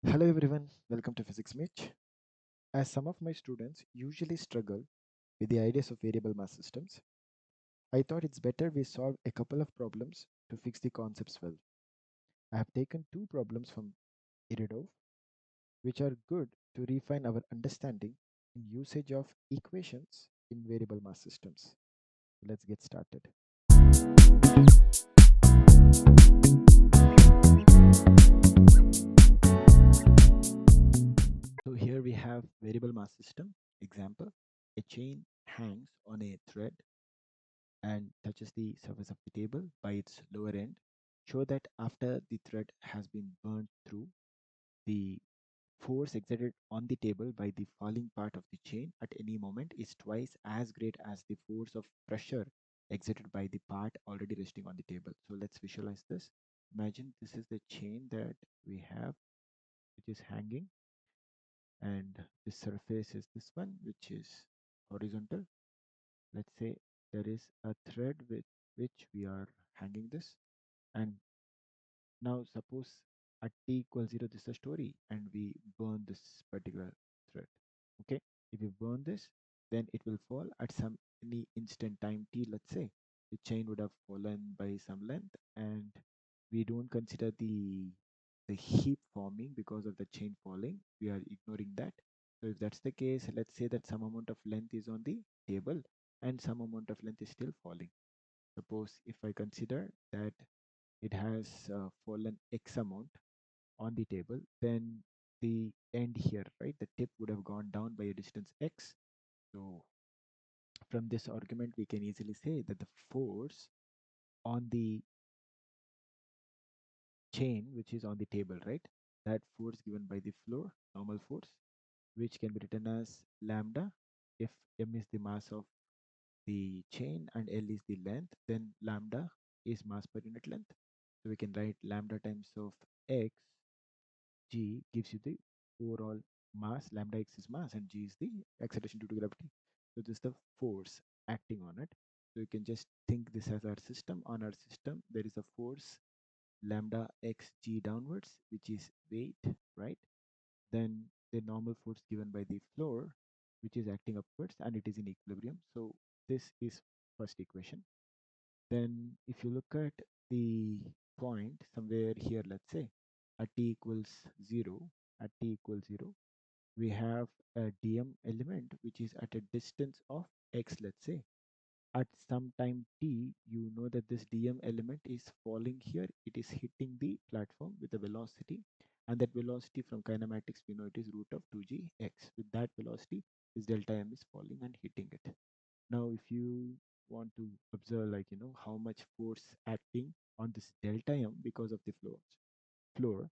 Hello everyone, welcome to Physics Mitch. As some of my students usually struggle with the ideas of variable mass systems, I thought it's better we solve a couple of problems to fix the concepts well. I have taken two problems from Iridov, which are good to refine our understanding in usage of equations in variable mass systems. Let's get started. So here we have variable mass system example. A chain hangs on a thread and touches the surface of the table by its lower end. Show that after the thread has been burned through, the force exerted on the table by the falling part of the chain at any moment is twice as great as the force of pressure exerted by the part already resting on the table. So let's visualize this. Imagine this is the chain that we have, which is hanging, and the surface is this one, which is horizontal. Let's say there is a thread with which we are hanging this, and now suppose at t equals 0 this is a story and we burn this particular thread. Okay, if we burn this, then it will fall at some any instant time t. Let's say the chain would have fallen by some length, and we don't consider the heap forming because of the chain falling. We are ignoring that. So if that's the case, let's say that some amount of length is on the table and some amount of length is still falling. Suppose if I consider that it has fallen x amount on the table, then the end here, right, the tip would have gone down by a distance x. So from this argument we can easily say that the force on the chain which is on the table, right, that force given by the floor, normal force, which can be written as lambda. If m is the mass of the chain and L is the length, then lambda is mass per unit length. So we can write lambda times of x, G gives you the overall mass, lambda x is mass and G is the acceleration due to gravity. So this is the force acting on it. So you can just think this as our system. On our system, there is a force lambda x G downwards, which is weight, right? Then the normal force given by the floor, which is acting upwards and it is in equilibrium. So this is first equation. Then if you look at the point somewhere here, let's say at t equals 0, at t equals 0, we have a dm element which is at a distance of x, let's say. At some time t, you know that this dm element is falling here. It is hitting the platform with a velocity, and that velocity from kinematics we know it is root of 2gx. With that velocity, this delta m is falling and hitting it. Now, if you want to observe, like, how much force acting on this delta m because of the floor,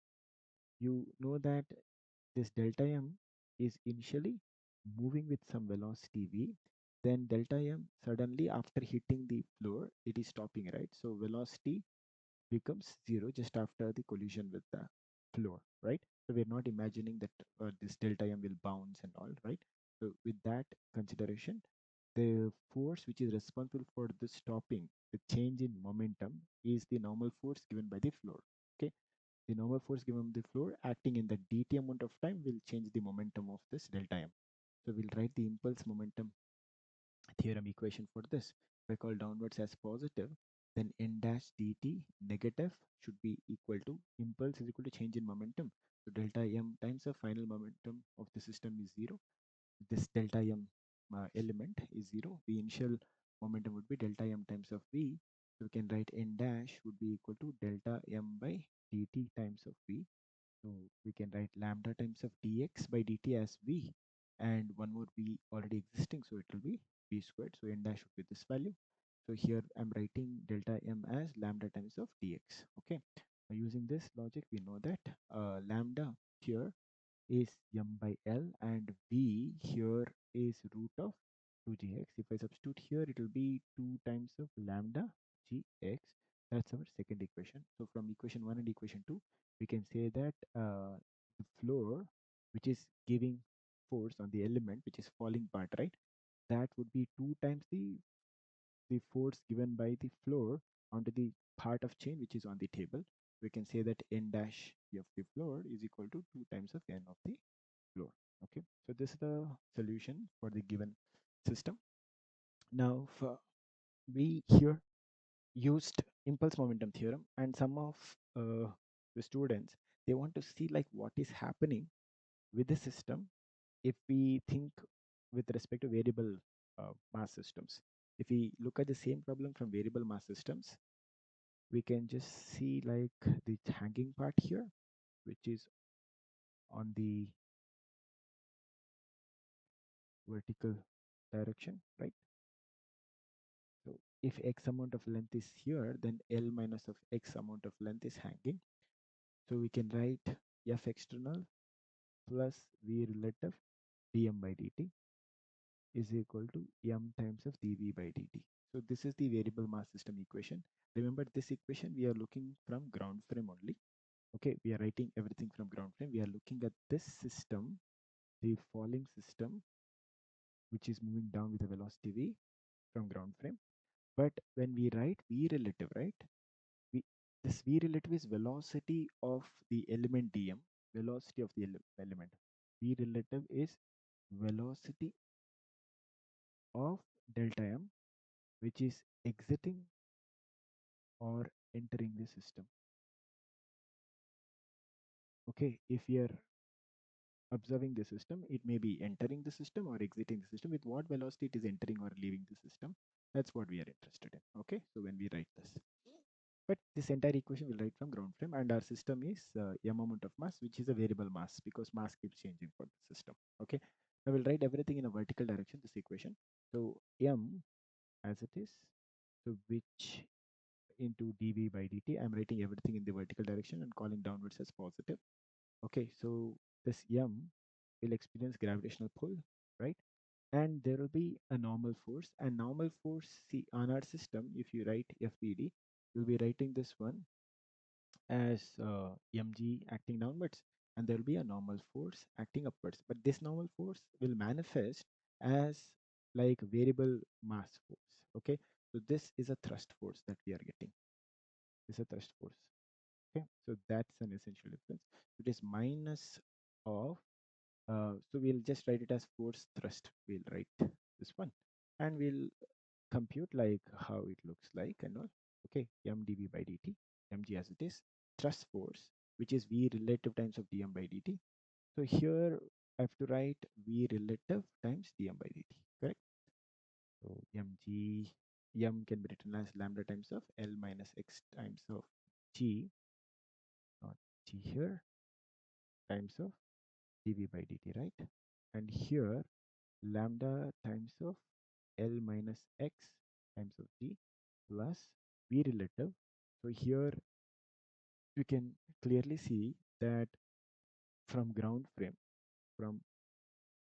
you know that this delta m is initially moving with some velocity v, then delta m suddenly after hitting the floor, it is stopping, right? So velocity becomes 0 just after the collision with the floor, right? So we're not imagining that this delta m will bounce and all, right? So with that consideration, the force which is responsible for the stopping the change in momentum is the normal force given by the floor. Okay, the normal force given by the floor acting in the dt amount of time will change the momentum of this delta m. So we'll write the impulse momentum theorem equation for this. If I call downwards as positive, then n dash dt negative should be equal to impulse is equal to change in momentum. So delta m times the final momentum of the system is 0. This delta m element is 0. The initial momentum would be delta m times of v. So we can write n dash would be equal to delta m by dt times of v. So we can write lambda times of dx by dt as v, and one more v already existing, so it will be v squared. So n dash would be this value. So here I'm writing delta m as lambda times of dx. Okay. Now using this logic, we know that lambda here is m by L and v here is root of 2gx. If I substitute here, it will be 2 times of lambda gx. That's our second equation. So from equation 1 and equation 2, we can say that the floor, which is giving force on the element, which is falling part, right? That would be 2 times the force given by the floor onto the part of chain which is on the table. we can say that n dash of the floor is equal to 2 times of n of the floor. Okay, so this is the solution for the given system. Now we here used impulse momentum theorem, and some of the students, they want to see like what is happening with the system if we think with respect to variable mass systems. If we look at the same problem from variable mass systems, we can just see like the hanging part here, which is on the vertical direction, right? So if x amount of length is here, then L minus of x amount of length is hanging. So we can write F external plus V relative dm by dt is equal to m times of dv by dt. So this is the variable mass system equation. Remember, this equation we are looking from ground frame only. Okay, we are writing everything from ground frame. We are looking at this system, the falling system, which is moving down with a velocity v from ground frame. But when we write v relative, right, we, this v relative is velocity of the element dm, velocity of the element. V relative is velocity of delta m, which is exiting or entering the system. Okay, if we are observing the system, it may be entering the system or exiting the system. With what velocity it is entering or leaving the system, that's what we are interested in. Okay, so when we write this, but this entire equation will write from ground frame, and our system is m amount of mass, which is a variable mass because mass keeps changing for the system. Okay, I will write everything in a vertical direction, this equation. So m as it is, so which into dv by dt, I'm writing everything in the vertical direction and calling downwards as positive. Okay, so this m will experience gravitational pull, right? And there will be a normal force, and normal force, see, on our system, if you write FVD, you'll be writing this one as mg acting downwards, and there will be a normal force acting upwards, but this normal force will manifest as like variable mass force. Okay, so this is a thrust force that we are getting. This is a thrust force. Okay, so that's an essential difference. It is minus of so we'll just write it as force thrust. We'll write this one, and we'll compute like how it looks like and all. Okay, mdv by dt, mg as it is, thrust force, which is v relative times of dm by dt. So here I have to write v relative times dm by dt, correct? So mg, m can be written as lambda times of L minus x times of g, not g here, times of dv by dt, right? And here lambda times of L minus x times of g plus v relative. So here you can clearly see that from from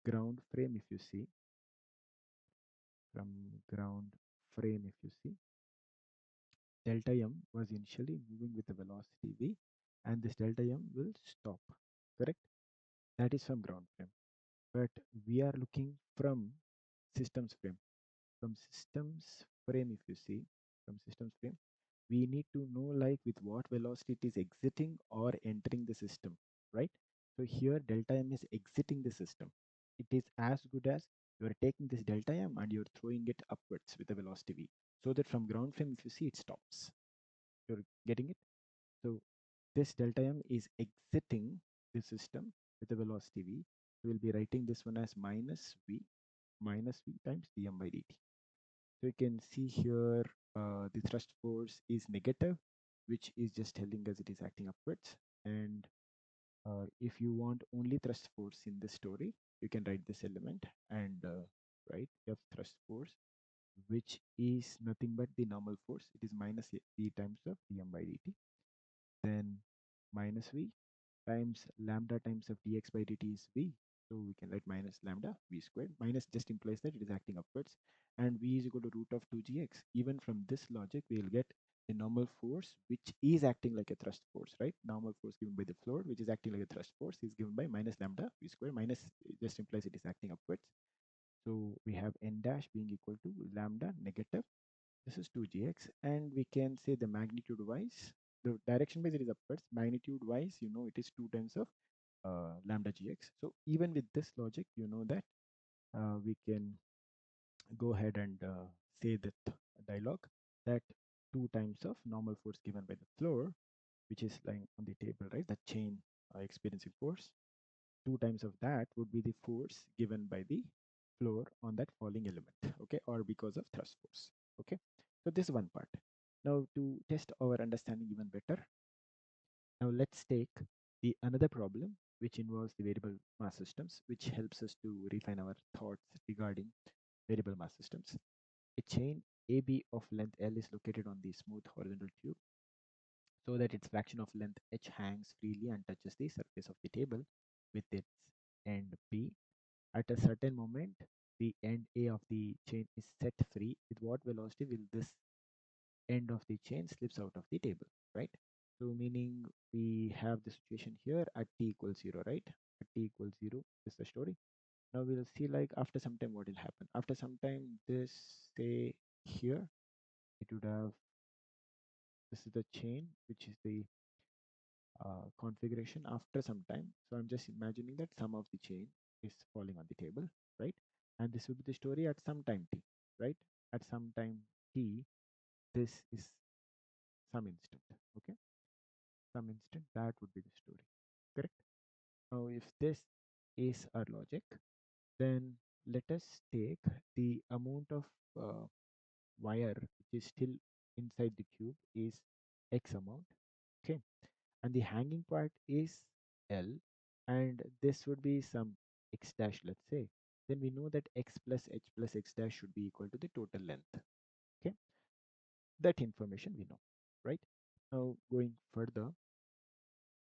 ground frame, if you see, from ground frame, if you see, delta m was initially moving with the velocity v, and this delta m will stop, correct? That is from ground frame. But we are looking from systems frame. From systems frame, if you see, from systems frame, we need to know like with what velocity it is exiting or entering the system, right? So here delta m is exiting the system. It is as good as you are taking this delta m and you're throwing it upwards with a velocity v, so that from ground frame, if you see, it stops. You're getting it? So this delta m is exiting the system with a velocity v. We'll be writing this one as minus v times dm by dt. So you can see here the thrust force is negative, which is just telling us it is acting upwards. And if you want only thrust force in the story, you can write this element and write F thrust force, which is nothing but the normal force. It is minus v times of dm by dt. Then minus v times lambda times of dx by dt is v. So we can write minus lambda v squared. Minus just implies that it is acting upwards, and v is equal to root of 2gx. Even from this logic, we will get a normal force which is acting like a thrust force, right? Normal force given by the floor, which is acting like a thrust force, is given by minus lambda v squared. Minus just implies it is acting upwards. So we have n dash being equal to lambda negative. This is 2gx, and we can say the magnitude wise the direction wise it is upwards, magnitude wise, it is 2 times of lambda gx. So even with this logic, that we can go ahead and say that dialogue that 2 times of normal force given by the floor, which is lying on the table, right? The chain experiencing force, 2 times of that would be the force given by the floor on that falling element, okay, or because of thrust force, okay. So this is one part. Now to test our understanding even better, now let's take the another problem which involves the variable mass systems, which helps us to refine our thoughts regarding variable mass systems. A chain AB of length L is located on the smooth horizontal tube so that its fraction of length h hangs freely and touches the surface of the table with its end B. At a certain moment, the end A of the chain is set free. With what velocity will this end of the chain slips out of the table, right? So meaning we have the situation here at t equals 0, right? At t equals 0 is the story. Now we'll see like after some time what will happen. After some time, this say here, it would have, this is the chain, which is the configuration after some time. So I'm just imagining that some of the chain is falling on the table, right? And this will be the story at some time t, right? At some time t, this is some instant, okay? Some instant, that would be the story, correct? Now, if this is our logic, then let us take the amount of wire which is still inside the tube is X amount, okay? And the hanging part is L, and this would be some X dash, let's say. Then we know that X plus H plus X dash should be equal to the total length, okay? That information we know, right? Now, going further,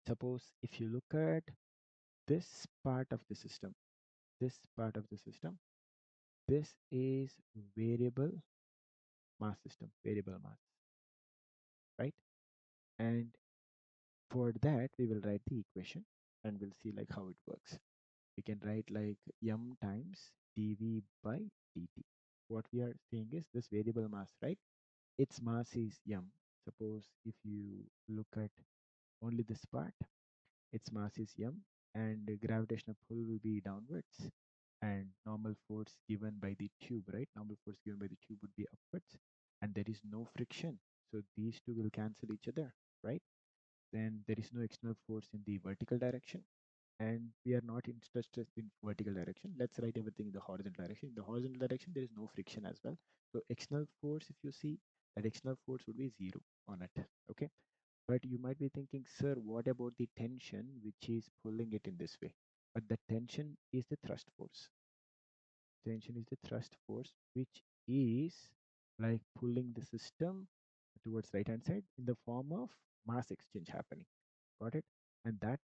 suppose if you look at this part of the system, this part of the system, this is variable mass system, variable mass, right? And for that, we will write the equation and we'll see like how it works. We can write like m times dv by dt. What we are saying is this variable mass, right? Its mass is m. Suppose if you look at only this part, its mass is m, and the gravitational pull will be downwards, and normal force given by the tube, right? Normal force given by the tube would be upwards, and there is no friction. So these two will cancel each other, right? Then there is no external force in the vertical direction, and we are not interested in vertical direction. Let's write everything in the horizontal direction. In the horizontal direction, there is no friction as well. So external force, if you see, that external force would be 0 on it, okay? But you might be thinking, sir, what about the tension which is pulling it in this way? But the tension is the thrust force. Tension is the thrust force which is like pulling the system towards right hand side in the form of mass exchange happening. Got it? And that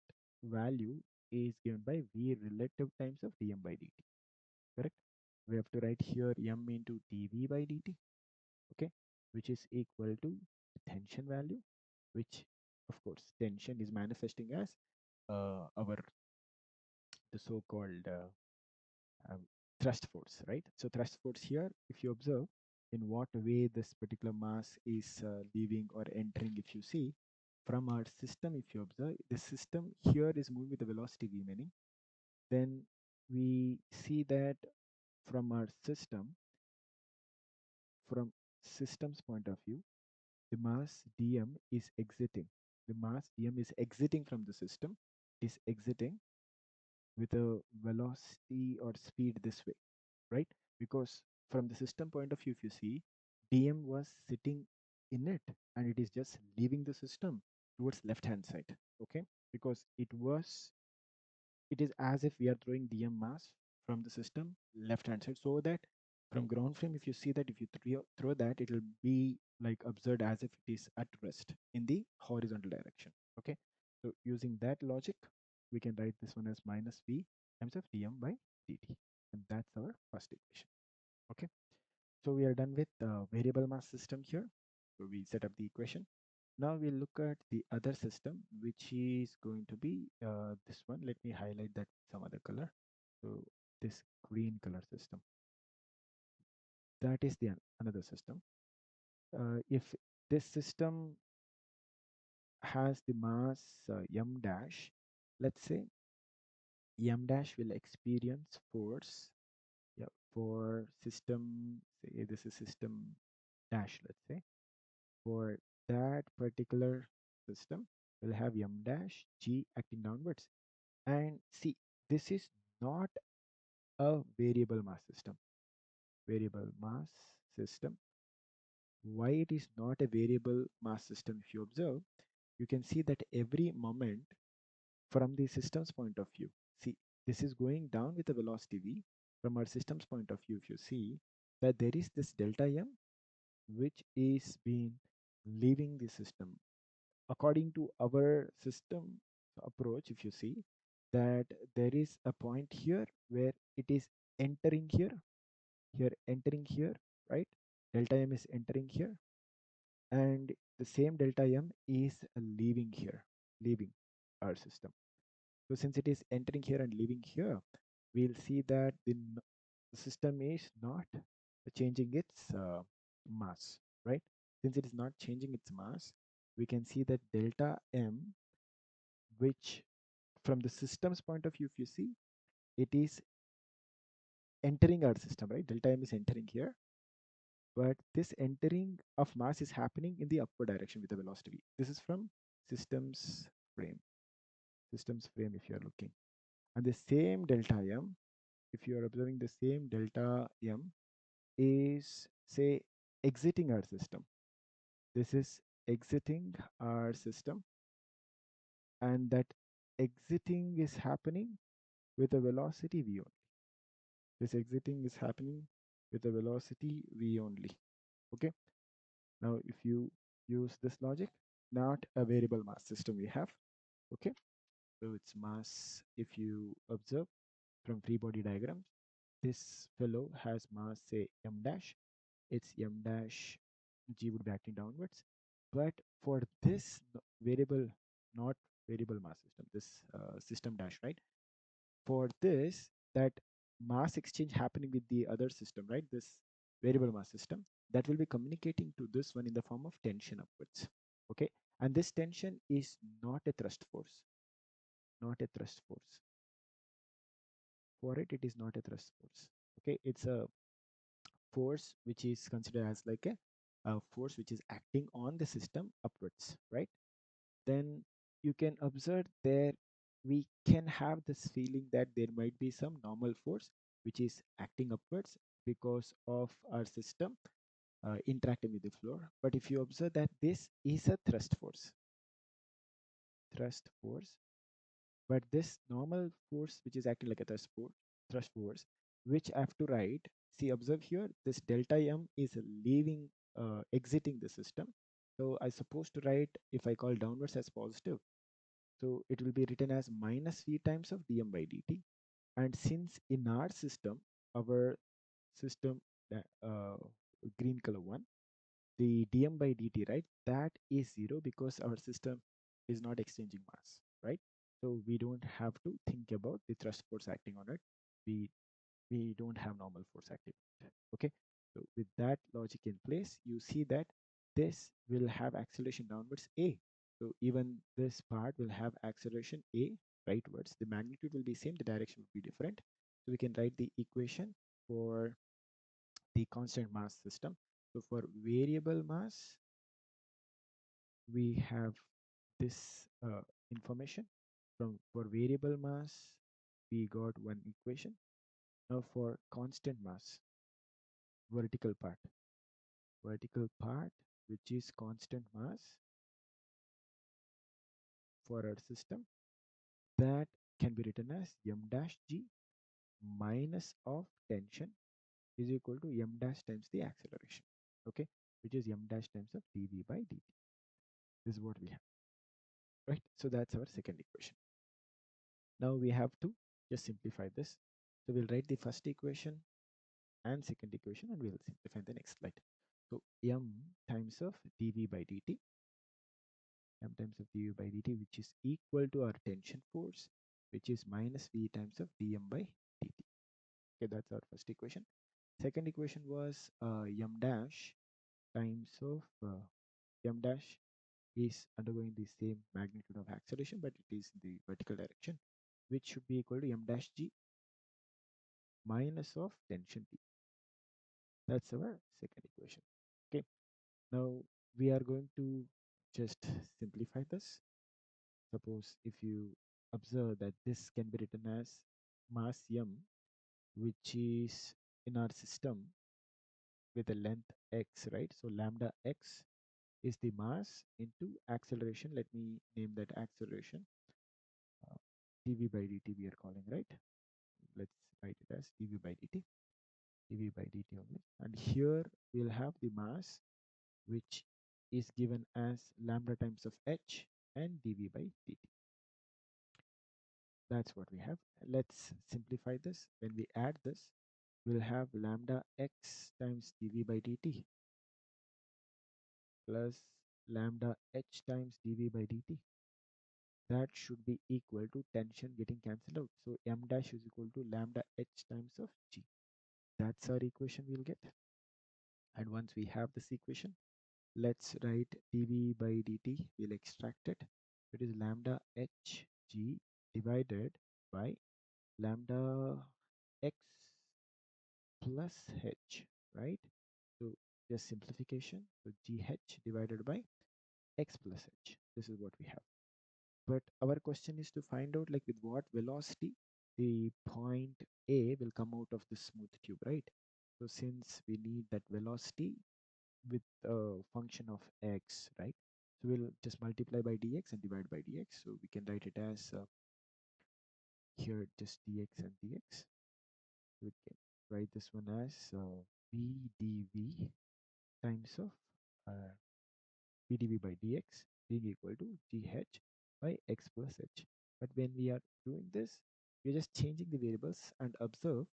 value is given by v relative times of dm by dt. Correct? We have to write here m into dv by dt, okay, which is equal to tension value, which of course tension is manifesting as our the so-called um, thrust force, right? So thrust force here, if you observe in what way this particular mass is leaving or entering, if you see from our system, if you observe the system here is moving with the velocity v, meaning then we see that from our system, from system's point of view, the mass dm is exiting. The mass dm is exiting from the system, is exiting with a velocity or speed this way, right? Because from the system point of view, if you see, dm was sitting in it and it is just leaving the system towards left hand side, okay? Because it is as if we are throwing dm mass from the system left hand side, so that from ground frame, if you see that if you throw that, it will be like observed as if it is at rest in the horizontal direction, okay? So using that logic, we can write this one as minus v times of dm by dt, and that's our first equation, okay? So we are done with the variable mass system here. So we set up the equation. Now we'll look at the other system, which is going to be this one. Let me highlight that with some other color. So this green color system, that is the another system. If this system has the mass m dash, let's say m dash will experience force, yeah, for system, say this is system dash, let's say, for that particular system will have m dash g acting downwards. And see, this is not a variable mass system. Variable mass system. Why it is not a variable mass system? If you observe, you can see that every moment from the system's point of view, see, this is going down with a velocity v. From our system's point of view, if you see that there is this delta m which is being leaving the system. According to our system approach, if you see that there is a point here where it is entering here, entering here, right? Delta m is entering here, and the same delta m is leaving here, leaving our system. So since it is entering here and leaving here, we'll see that the system is not changing its mass, right? Since it is not changing its mass, we can see that delta m, which from the system's point of view, if you see, it is entering our system, right? Delta m is entering here, but this entering of mass is happening in the upward direction with the velocity v. This is from systems frame, if you are looking. And the same delta m, if you are observing, the same delta m is, say, exiting our system. This is exiting our system, and that exiting is happening with a velocity v only. This exiting is happening with a velocity v only. Okay. Now, if you use this logic, not a variable mass system we have. Okay. So its mass, if you observe from free body diagrams, this fellow has mass, say, m dash. Its m dash g would be acting downwards. But for this variable, not variable mass system, this system dash, right? For this, that mass exchange happening with the other system, right? This variable mass system, that will be communicating to this one in the form of tension upwards. Okay. And this tension is not a thrust force, not a thrust force. For it, it is not a thrust force. Okay. It's a force which is considered as like a force which is acting on the system upwards, right? Then you can observe there we can have this feeling that there might be some normal force which is acting upwards because of our system interacting with the floor. But if you observe that this is a thrust force, but this normal force which is acting like a thrust force, which I have to write, see, observe here, this delta m is leaving, exiting the system. So I supposed to write, if I call downwards as positive, so it will be written as minus v times of dm by dt. And since in our system, uh, green color one, the dm by dt, right, that is 0 because our system is not exchanging mass, right? So we don't have to think about the thrust force acting on it. We we don't have normal force acting on it. Okay. So with that logic in place, you see that this will have acceleration downwards a. So even this part will have acceleration a rightwards. The magnitude will be same, the direction will be different. So we can write the equation for the constant mass system. So for variable mass, we have this information. From for variable mass, we got one equation. Now for constant mass, vertical part, which is constant mass for our system, that can be written as m dash g minus of tension is equal to m dash times the acceleration. Okay, which is m dash times of dv by dt. This is what we have, right? So that's our second equation. Now we have to just simplify this. So we'll write the first equation and second equation, and we'll simplify the next slide. So m times of dv by dt, m times of dv by dt, which is equal to our tension force, which is minus v times of dm by dt. Okay, that's our first equation. Second equation was m dash times of m dash is undergoing the same magnitude of acceleration, but it is in the vertical direction, which should be equal to m dash g minus of tension T. That's our second equation. Okay. Now we are going to just simplify this. Suppose if you observe that this can be written as mass m, which is in our system with a length x, right? So lambda x is the mass into acceleration. Let me name that acceleration. Uh, dv by dt we are calling, right? Let's write it as dv by dt, dv by dt only. And here we'll have the mass, which is given as lambda times of h and dv by dt. That's what we have. Let's simplify this. When we add this, we'll have lambda x times dv by dt plus lambda h times dv by dt. That should be equal to tension getting cancelled out. So m dash is equal to lambda h times of g. That's our equation we'll get. And once we have this equation, let's write dv by dt. We'll extract it. It is lambda h g divided by lambda x plus h, right? So just simplification. So gh divided by x plus h. This is what we have. But our question is to find out like with what velocity the point A will come out of the smooth tube, right? So since we need that velocity with a function of x, right? So we'll just multiply by dx and divide by dx. So we can write it as here just dx and dx. We can write this one as b dv times of uh, b dv by dx being equal to gh by x plus h. But when we are doing this, we're just changing the variables and observe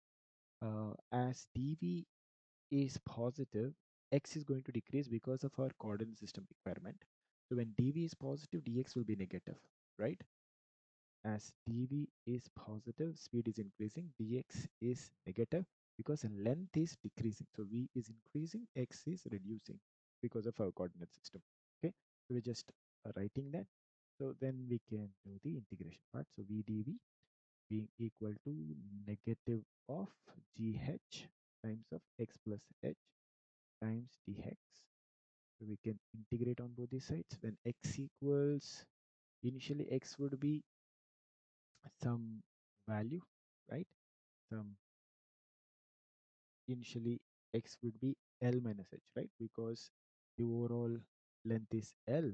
as dv is positive, x is going to decrease because of our coordinate system requirement. So when dv is positive, dx will be negative, right? As dv is positive, speed is increasing, dx is negative because length is decreasing. So v is increasing, x is reducing because of our coordinate system. Okay, so we're just writing that. So then we can do the integration part. So v dv being equal to negative of gh times of x plus h times dx. So we can integrate on both these sides. When x equals, initially x would be some value, right? Some initially x would be L minus h, right? Because the overall length is L,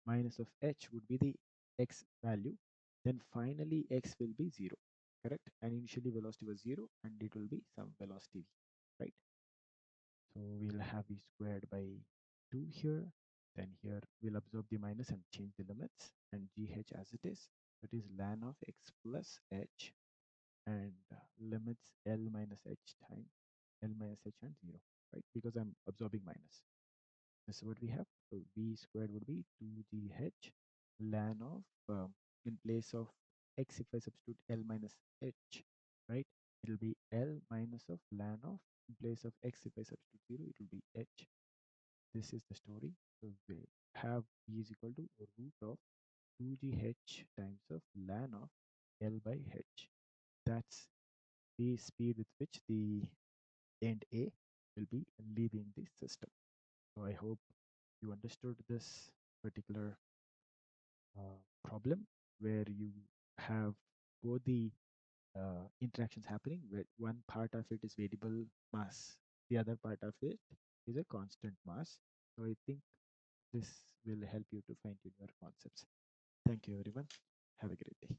minus of h would be the x value. Then finally x will be 0, correct? And initially velocity was 0 and it will be some velocity v, right? So we'll have v squared by 2 here. Then here we'll absorb the minus and change the limits and gh as it is. It is ln of x plus h and limits L minus h time L minus h and 0, right? Because I'm absorbing minus. This is what we have. So v squared would be 2gh ln of, in place of x, if I substitute L minus h, right? It will be L minus of ln of, in place of x, if I substitute 0, it will be h. This is the story. So we have v is equal to root of 2gh times of ln of L by h. That's the speed with which the end A will be leaving the system. So I hope you understood this particular problem where you have both the interactions happening, where one part of it is variable mass, the other part of it is a constant mass. So I think this will help you to fine tune your concepts. Thank you everyone. Have a great day.